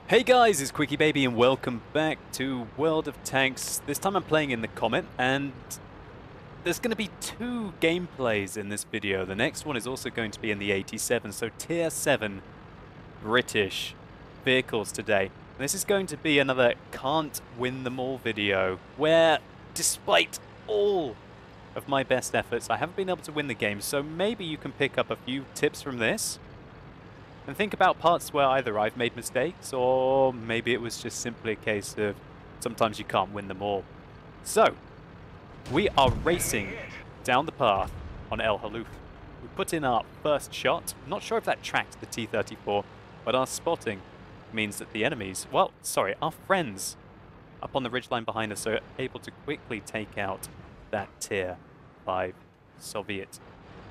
Hey guys, it's QuickyBaby and welcome back to World of Tanks. This time I'm playing in the Comet and there's going to be two gameplays in this video. The next one is also going to be in the 87, so tier 7 British vehicles today. And this is going to be another can't win them all video where despite all of my best efforts I haven't been able to win the game, so maybe you can pick up a few tips from this. And think about parts where either I've made mistakes or maybe it was just simply a case of sometimes you can't win them all. So, we are racing down the path on El Haluf. We put in our first shot. I'm not sure if that tracked the T-34, but our spotting means that the enemies, well, sorry, our friends up on the ridgeline behind us are able to quickly take out that tier 5 Soviet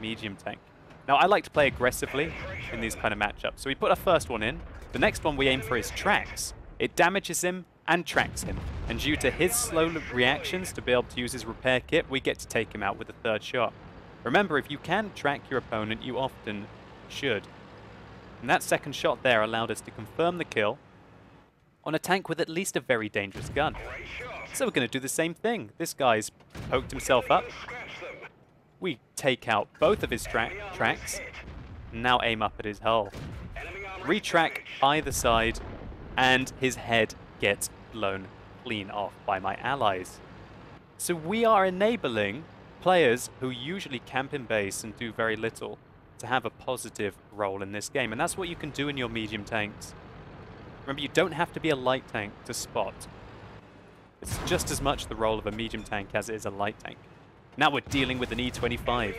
medium tank. Now, I like to play aggressively in these kind of matchups. So we put our first one in. The next one we aim for his tracks. It damages him and tracks him. And due to his slow reactions to be able to use his repair kit, we get to take him out with a third shot. Remember, if you can track your opponent, you often should. And that second shot there allowed us to confirm the kill on a tank with at least a very dangerous gun. So we're going to do the same thing. This guy's poked himself up. We take out both of his tracks, now aim up at his hull. Retrack either side, and his head gets blown clean off by my allies. So we are enabling players who usually camp in base and do very little to have a positive role in this game. And that's what you can do in your medium tanks. Remember, you don't have to be a light tank to spot. It's just as much the role of a medium tank as it is a light tank. Now we're dealing with an E-25,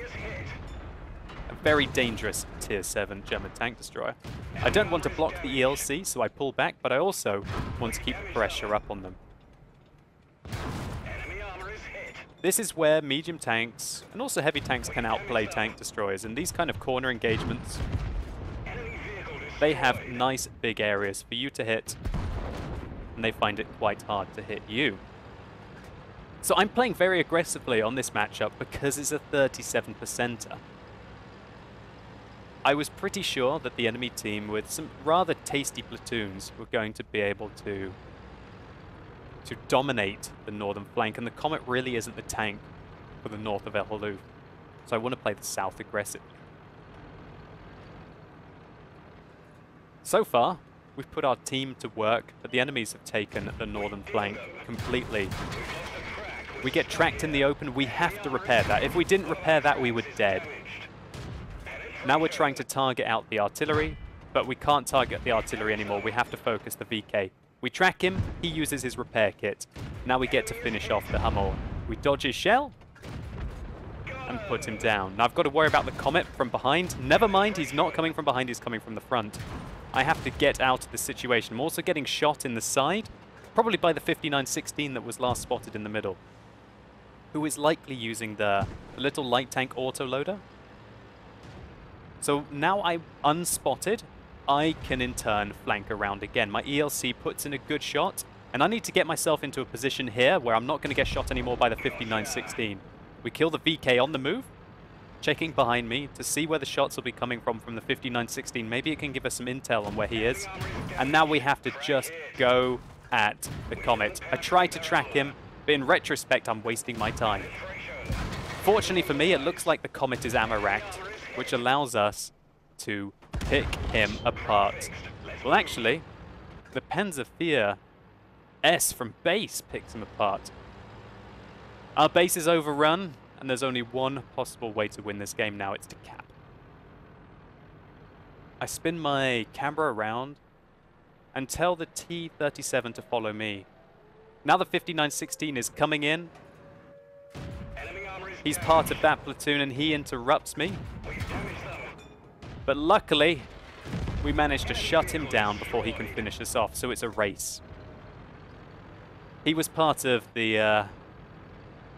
a very dangerous tier 7 German tank destroyer. I don't want to block the ELC, so I pull back, but I also want to keep the pressure up on them. This is where medium tanks and also heavy tanks can outplay tank destroyers. In these kind of corner engagements, they have nice big areas for you to hit, and they find it quite hard to hit you. So I'm playing very aggressively on this matchup because it's a 37%er. I was pretty sure that the enemy team with some rather tasty platoons were going to be able to dominate the northern flank, and the Comet really isn't the tank for the north of El Haluf. So I want to play the south aggressively. So far, we've put our team to work, but the enemies have taken the northern flank completely. We get tracked in the open, we have to repair that. If we didn't repair that, we were dead. Now we're trying to target out the artillery, but we can't target the artillery anymore. We have to focus the VK. We track him, he uses his repair kit. Now we get to finish off the Hummel. We dodge his shell and put him down. Now I've got to worry about the Comet from behind. Never mind, he's not coming from behind, he's coming from the front. I have to get out of the situation. I'm also getting shot in the side, probably by the 5916 that was last spotted in the middle, who is likely using the little light tank autoloader. So now I'm unspotted, I can in turn flank around again. My ELC puts in a good shot, and I need to get myself into a position here where I'm not going to get shot anymore by the 5916. We kill the VK on the move, checking behind me to see where the shots will be coming from the 5916. Maybe it can give us some intel on where he is. And now we have to just go at the Comet. I tried to track him, but in retrospect, I'm wasting my time. Fortunately for me, it looks like the Comet is ammo racked, which allows us to pick him apart. Well, actually, the Panzer S from base picks him apart. Our base is overrun, and there's only one possible way to win this game now. It's to cap. I spin my camera around and tell the T-37 to follow me. Now the 5916 is coming in. He's part of that platoon and he interrupts me. But luckily, we managed to shut him down before he can finish us off, so it's a race. He was part of the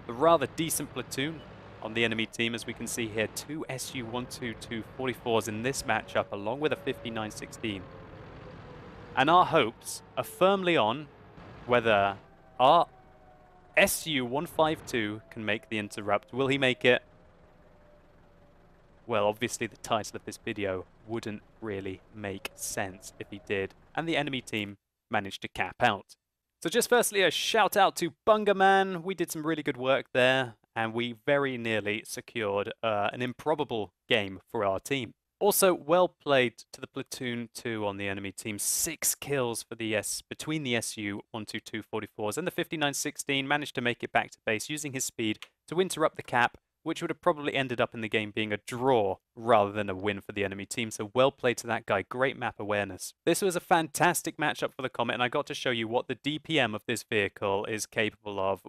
rather decent platoon on the enemy team, as we can see here. 2 Su-122-44s in this matchup, along with a 5916. And our hopes are firmly on whether our Su-152 can make the interrupt. Will he make it? Well, obviously the title of this video wouldn't really make sense if he did. And the enemy team managed to cap out. So just firstly, a shout out to Bungerman. We did some really good work there, and we very nearly secured an improbable game for our team. Also, well played to the Platoon 2 on the enemy team. 6 kills for the between the SU-122-44s and the 5916. Managed to make it back to base using his speed to interrupt the cap, which would have probably ended up in the game being a draw rather than a win for the enemy team. So well played to that guy. Great map awareness. This was a fantastic matchup for the Comet, and I got to show you what the DPM of this vehicle is capable of,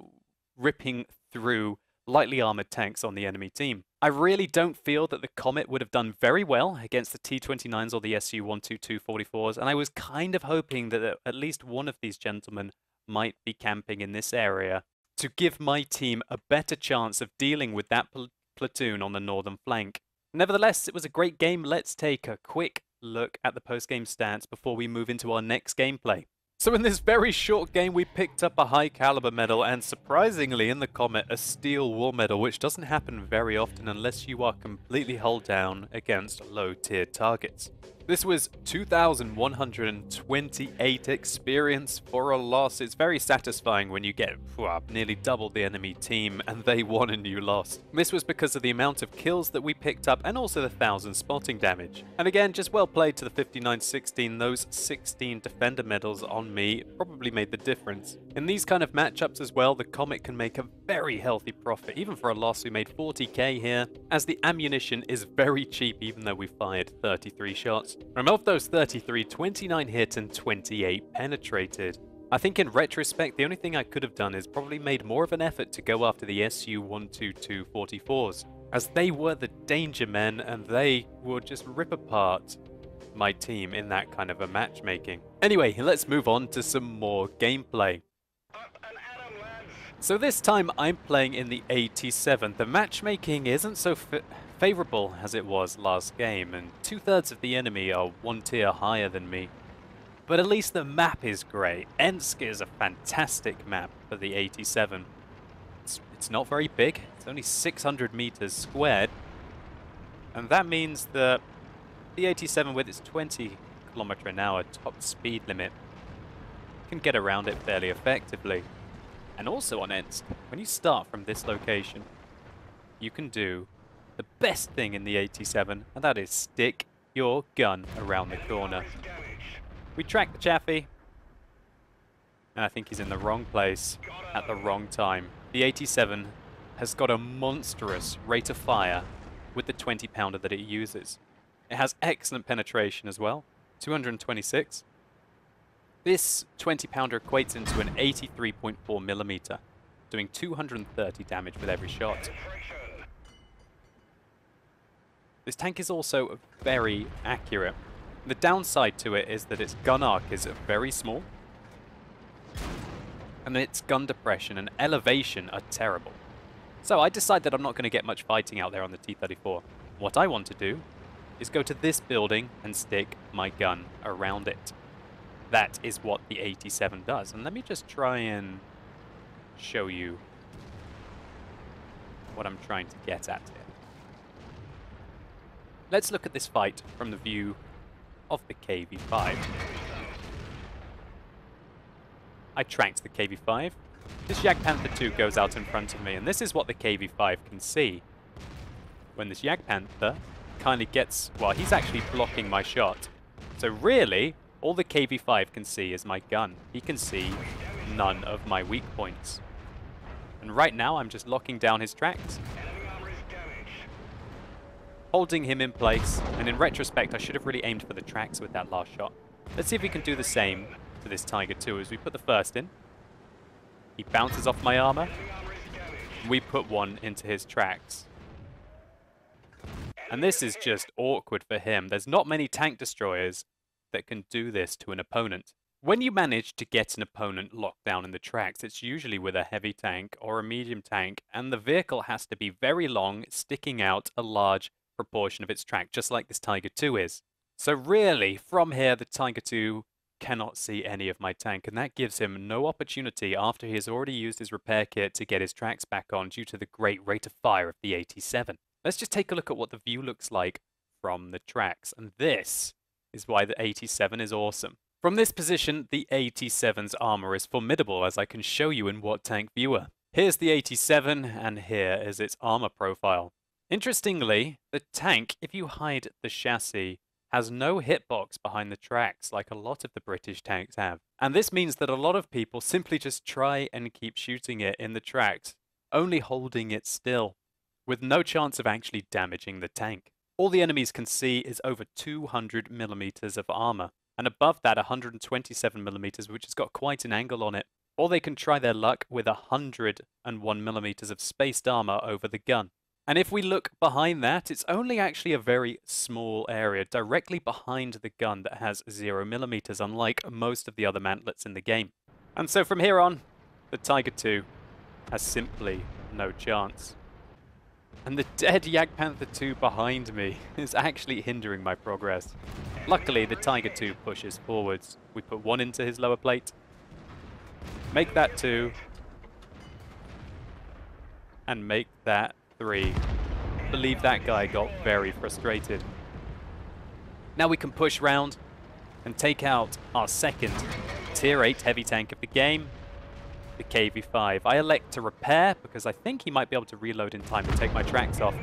ripping through lightly armored tanks on the enemy team. I really don't feel that the Comet would have done very well against the T-29s or the SU-122-44s, and I was kind of hoping that at least one of these gentlemen might be camping in this area to give my team a better chance of dealing with that platoon on the northern flank. Nevertheless, it was a great game. Let's take a quick look at the post-game stats before we move into our next gameplay. So in this very short game, we picked up a high caliber medal, and surprisingly in the Comet, a steel war medal, which doesn't happen very often unless you are completely hull down against low-tier targets. This was 2,128 experience for a loss. It's very satisfying when you get nearly double the enemy team and they won and you lost. This was because of the amount of kills that we picked up and also the 1,000 spotting damage. And again, just well played to the 5916. Those 16 defender medals on me probably made the difference. In these kind of matchups as well, the Comet can make a very healthy profit. Even for a loss, we made 40k here, as the ammunition is very cheap even though we fired 33 shots. And of those 33, 29 hit and 28 penetrated. I think in retrospect, the only thing I could have done is probably made more of an effort to go after the SU-122-44s, as they were the danger men and they would just rip apart my team in that kind of a matchmaking. Anyway, let's move on to some more gameplay. So this time I'm playing in the 87. The matchmaking isn't so favorable as it was last game, and 2/3 of the enemy are one tier higher than me. But at least the map is great. Ensk is a fantastic map for the 87. It's not very big. It's only 600 meters squared. And that means that the 87, with its 20 km/h top speed limit, can get around it fairly effectively. And also on Ensk, when you start from this location, you can do the best thing in the 87, and that is stick your gun around the corner. We track the Chaffee, and I think he's in the wrong place at the wrong time. The 87 has got a monstrous rate of fire with the 20-pounder that it uses. It has excellent penetration as well, 226. This 20-pounder equates into an 83.4mm, doing 230 damage with every shot. This tank is also very accurate. The downside to it is that its gun arc is very small, and its gun depression and elevation are terrible. So I decide that I'm not going to get much fighting out there on the T-34. What I want to do is go to this building and stick my gun around it. That is what the 87 does. And let me just try and show you what I'm trying to get at here. Let's look at this fight from the view of the KV-5. I tracked the KV-5. This Jagdpanther 2 goes out in front of me, and this is what the KV-5 can see. When this Jagdpanther kind of gets... well, he's actually blocking my shot. So really, all the KV-5 can see is my gun. He can see none of my weak points. And right now, I'm just locking down his tracks, holding him in place, and in retrospect, I should have really aimed for the tracks with that last shot. Let's see if we can do the same to this Tiger 2 as we put the first in. He bounces off my armor. We put one into his tracks. And this is just awkward for him. There's not many tank destroyers that can do this to an opponent. When you manage to get an opponent locked down in the tracks, it's usually with a heavy tank or a medium tank, and the vehicle has to be very long, sticking out a large proportion of its track, just like this Tiger 2 is. So really, from here, the Tiger 2 cannot see any of my tank, and that gives him no opportunity after he has already used his repair kit to get his tracks back on due to the great rate of fire of the 87. Let's just take a look at what the view looks like from the tracks, and this is why the 87 is awesome. From this position, the 87's armor is formidable, as I can show you in What Tank Viewer. Here's the 87, and here is its armor profile. Interestingly, the tank, if you hide the chassis, has no hitbox behind the tracks like a lot of the British tanks have. And this means that a lot of people simply just try and keep shooting it in the tracks, only holding it still, with no chance of actually damaging the tank. All the enemies can see is over 200 millimeters of armor, and above that 127 millimeters, which has got quite an angle on it. Or they can try their luck with 101 millimeters of spaced armor over the gun. And if we look behind that, it's only actually a very small area directly behind the gun that has 0 millimeters, unlike most of the other mantlets in the game. And so from here on, the Tiger II has simply no chance. And the dead Jagdpanther II behind me is actually hindering my progress. Luckily, the Tiger II pushes forwards. We put one into his lower plate, make that 2, and make that 3. I believe that guy got very frustrated. Now we can push round and take out our second Tier 8 heavy tank of the game, the KV-5. I elect to repair because I think he might be able to reload in time to take my tracks off.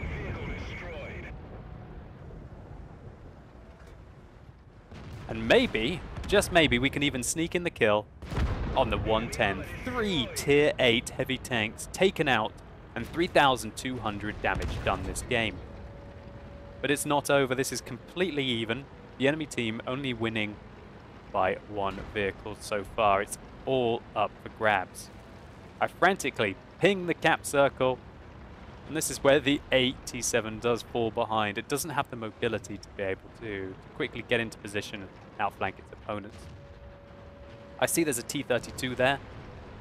And maybe, just maybe, we can even sneak in the kill on the 110. 3 Tier 8 heavy tanks taken out and 3,200 damage done this game. But it's not over. This is completely even. The enemy team only winning by 1 vehicle so far. It's all up for grabs. I frantically ping the cap circle, and this is where the 87 does fall behind. It doesn't have the mobility to be able to quickly get into position and outflank its opponents. I see there's a T-32 there,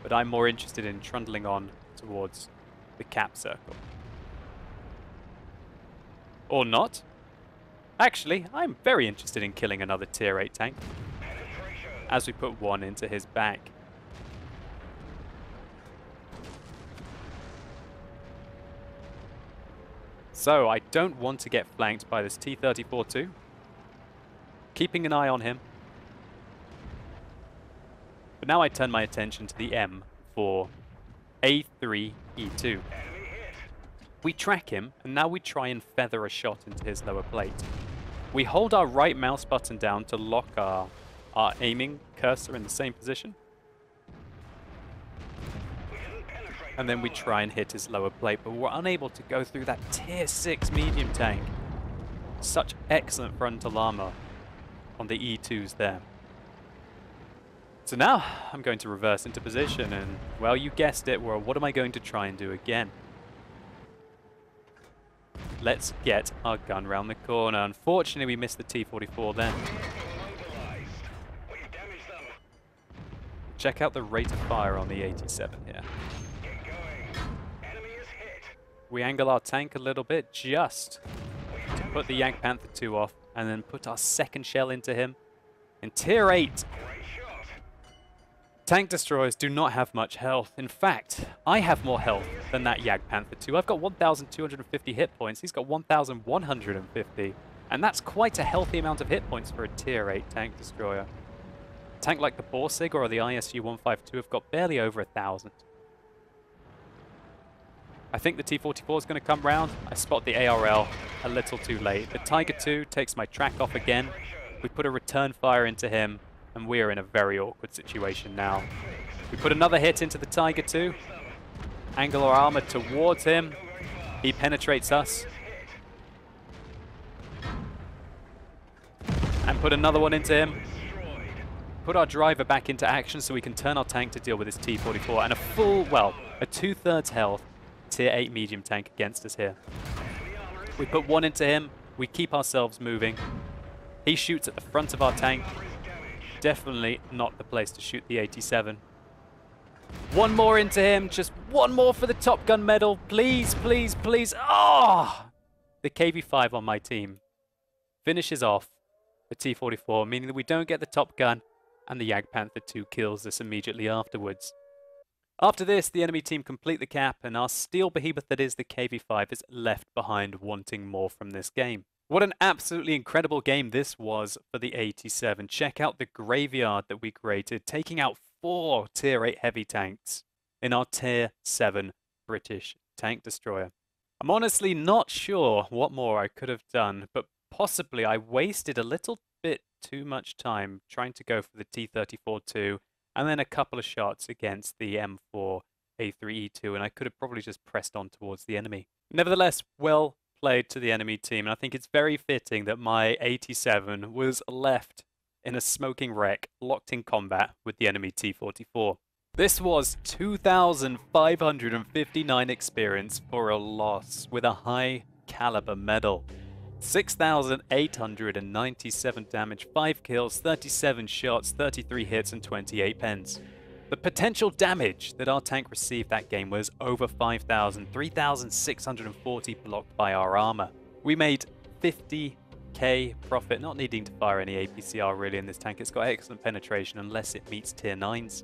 but I'm more interested in trundling on towards the cap circle. Or not. Actually, I'm very interested in killing another Tier 8 tank as we put one into his back. So I don't want to get flanked by this T-34 too. Keeping an eye on him. But now I turn my attention to the M for A3E2. We track him, and now we try and feather a shot into his lower plate. We hold our right mouse button down to lock our aiming cursor in the same position. And then we try and hit his lower plate, but we're unable to go through that Tier 6 medium tank. Such excellent frontal armor on the E2s there. So now I'm going to reverse into position, and, well, you guessed it, well, what am I going to try and do again? Let's get our gun round the corner. Unfortunately, we missed the T-44 then. Check out the rate of fire on the 87 here. We angle our tank a little bit just to put the Jagdpanther II off, and then put our second shell into him. In Tier 8, tank destroyers do not have much health. In fact, I have more health than that Jagdpanther II. I've got 1,250 hit points. He's got 1,150. And that's quite a healthy amount of hit points for a Tier 8 tank destroyer. A tank like the Borsig or the ISU-152 have got barely over 1,000. I think the T-44 is going to come round. I spot the ARL a little too late. The Tiger II takes my track off again. We put a return fire into him, and we are in a very awkward situation now. We put another hit into the Tiger II. Angle our armor towards him. He penetrates us. And put another one into him. Put our driver back into action so we can turn our tank to deal with this T-44. And a full, well, a 2/3 health Tier 8 medium tank against us here. We put one into him. We keep ourselves moving. He shoots at the front of our tank. Definitely not the place to shoot the 87. One more into him. Just one more for the Top Gun medal. Please, please, please. Oh! The KV-5 on my team finishes off the T-44, meaning that we don't get the Top Gun, and the Jagdpanther II kills us immediately afterwards. After this, the enemy team complete the cap, and our steel behemoth that is the KV-5 is left behind wanting more from this game. What an absolutely incredible game this was for the 87. Check out the graveyard that we created, taking out 4 Tier 8 heavy tanks in our Tier 7 British tank destroyer. I'm honestly not sure what more I could have done, but possibly I wasted a little bit too much time trying to go for the T-34-2 and then a couple of shots against the M4 A3E2, and I could have probably just pressed on towards the enemy. Nevertheless, well played to the enemy team, and I think it's very fitting that my 87 was left in a smoking wreck, locked in combat with the enemy T-44. This was 2,559 experience for a loss with a high caliber medal. 6,897 damage, 5 kills, 37 shots, 33 hits and 28 pens. The potential damage that our tank received that game was over 5,000, 3,640 blocked by our armor. We made 50k profit, not needing to fire any APCR really in this tank. It's got excellent penetration unless it meets tier 9s.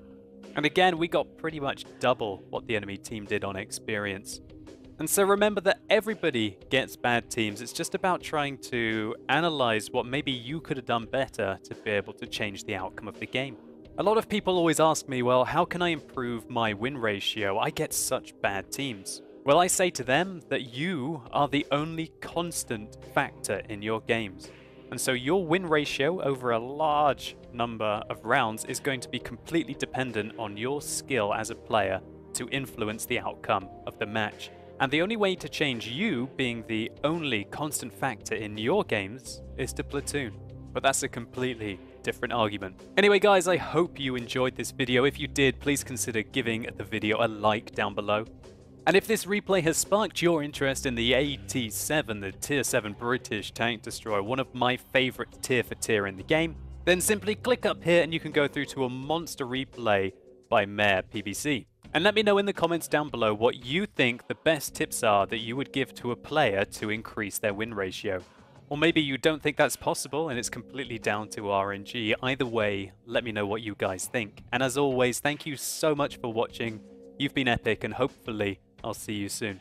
And again, we got pretty much double what the enemy team did on experience. And so remember that everybody gets bad teams. It's just about trying to analyze what maybe you could have done better to be able to change the outcome of the game. A lot of people always ask me, well, how can I improve my win ratio? I get such bad teams. Well, I say to them that you are the only constant factor in your games. And so your win ratio over a large number of rounds is going to be completely dependent on your skill as a player to influence the outcome of the match. And the only way to change you being the only constant factor in your games is to platoon. But that's a completely different argument. Anyway guys, I hope you enjoyed this video. If you did, please consider giving the video a like down below. And if this replay has sparked your interest in the 87, the Tier 7 British tank destroyer, one of my favorite tier for tier in the game, then simply click up here and you can go through to a monster replay by Mayor PBC. And let me know in the comments down below what you think the best tips are that you would give to a player to increase their win ratio. Or maybe you don't think that's possible and it's completely down to RNG. Either way, let me know what you guys think. And as always, thank you so much for watching. You've been epic and hopefully I'll see you soon.